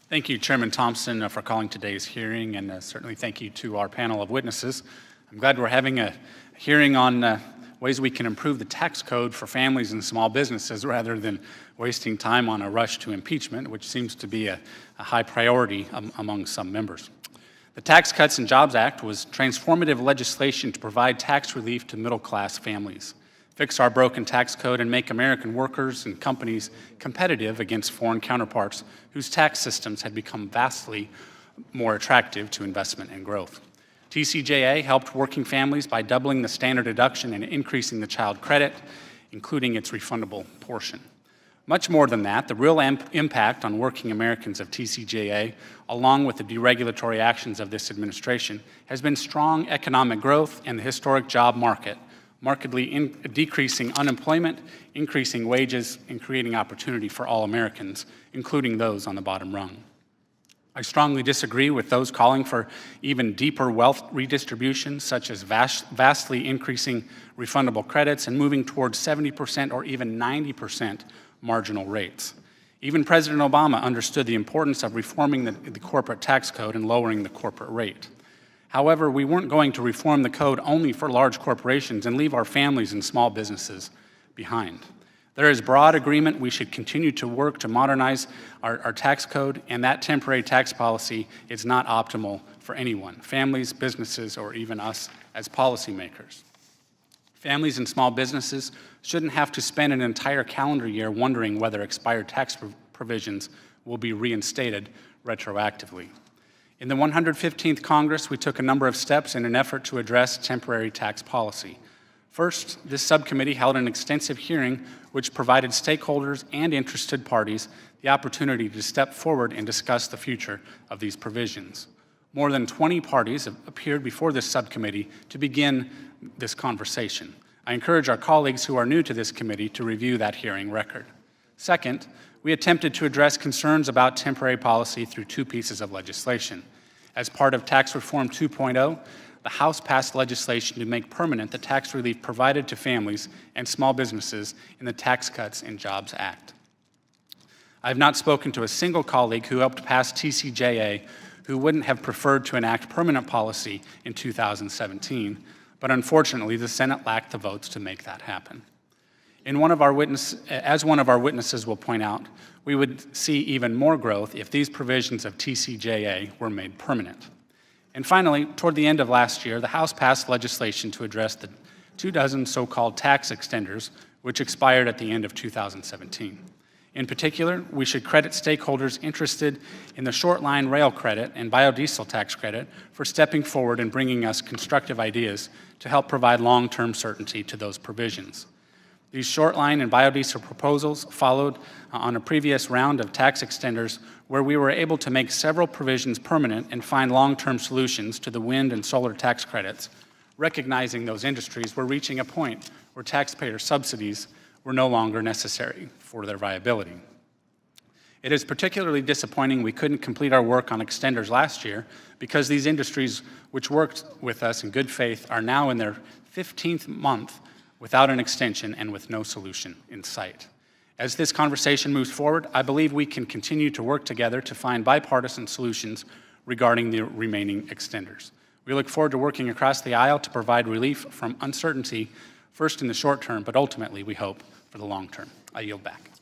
Thank you, Chairman Thompson, for calling today's hearing, and certainly thank you to our panel of witnesses. I'm glad we're having a hearing on ways we can improve the tax code for families and small businesses rather than wasting time on a rush to impeachment, which seems to be a high priority among some members. The Tax Cuts and Jobs Act was transformative legislation to provide tax relief to middle-class families, fix our broken tax code, and make American workers and companies competitive against foreign counterparts whose tax systems had become vastly more attractive to investment and growth. TCJA helped working families by doubling the standard deduction and increasing the child credit, including its refundable portion. Much more than that, the real impact on working Americans of TCJA, along with the deregulatory actions of this administration, has been strong economic growth and the historic job market, markedly decreasing unemployment, increasing wages, and creating opportunity for all Americans, including those on the bottom rung. I strongly disagree with those calling for even deeper wealth redistribution, such as vastly increasing refundable credits and moving towards 70% or even 90% marginal rates. Even President Obama understood the importance of reforming the corporate tax code and lowering the corporate rate. However, we weren't going to reform the code only for large corporations and leave our families and small businesses behind. There is broad agreement we should continue to work to modernize our tax code, and that temporary tax policy is not optimal for anyone, families, businesses, or even us as policymakers. Families and small businesses shouldn't have to spend an entire calendar year wondering whether expired tax provisions will be reinstated retroactively. In the 115th Congress, we took a number of steps in an effort to address temporary tax policy. First, this subcommittee held an extensive hearing which provided stakeholders and interested parties the opportunity to step forward and discuss the future of these provisions. More than 20 parties have appeared before this subcommittee to begin this conversation. I encourage our colleagues who are new to this committee to review that hearing record. Second, we attempted to address concerns about temporary policy through two pieces of legislation. As part of Tax Reform 2.0, the House passed legislation to make permanent the tax relief provided to families and small businesses in the Tax Cuts and Jobs Act. I have not spoken to a single colleague who helped pass TCJA who wouldn't have preferred to enact permanent policy in 2017, but unfortunately the Senate lacked the votes to make that happen. As one of our witnesses will point out, we would see even more growth if these provisions of TCJA were made permanent. And finally, toward the end of last year, the House passed legislation to address the 24 so-called tax extenders, which expired at the end of 2017. In particular, we should credit stakeholders interested in the short-line rail credit and biodiesel tax credit for stepping forward and bringing us constructive ideas to help provide long-term certainty to those provisions. These short-line and biodiesel proposals followed on a previous round of tax extenders where we were able to make several provisions permanent and find long-term solutions to the wind and solar tax credits, recognizing those industries were reaching a point where taxpayer subsidies were no longer necessary for their viability. It is particularly disappointing we couldn't complete our work on extenders last year because these industries which worked with us in good faith are now in their 15th month without an extension and with no solution in sight. As this conversation moves forward, I believe we can continue to work together to find bipartisan solutions regarding the remaining extenders. We look forward to working across the aisle to provide relief from uncertainty, first in the short term, but ultimately, we hope, for the long term. I yield back.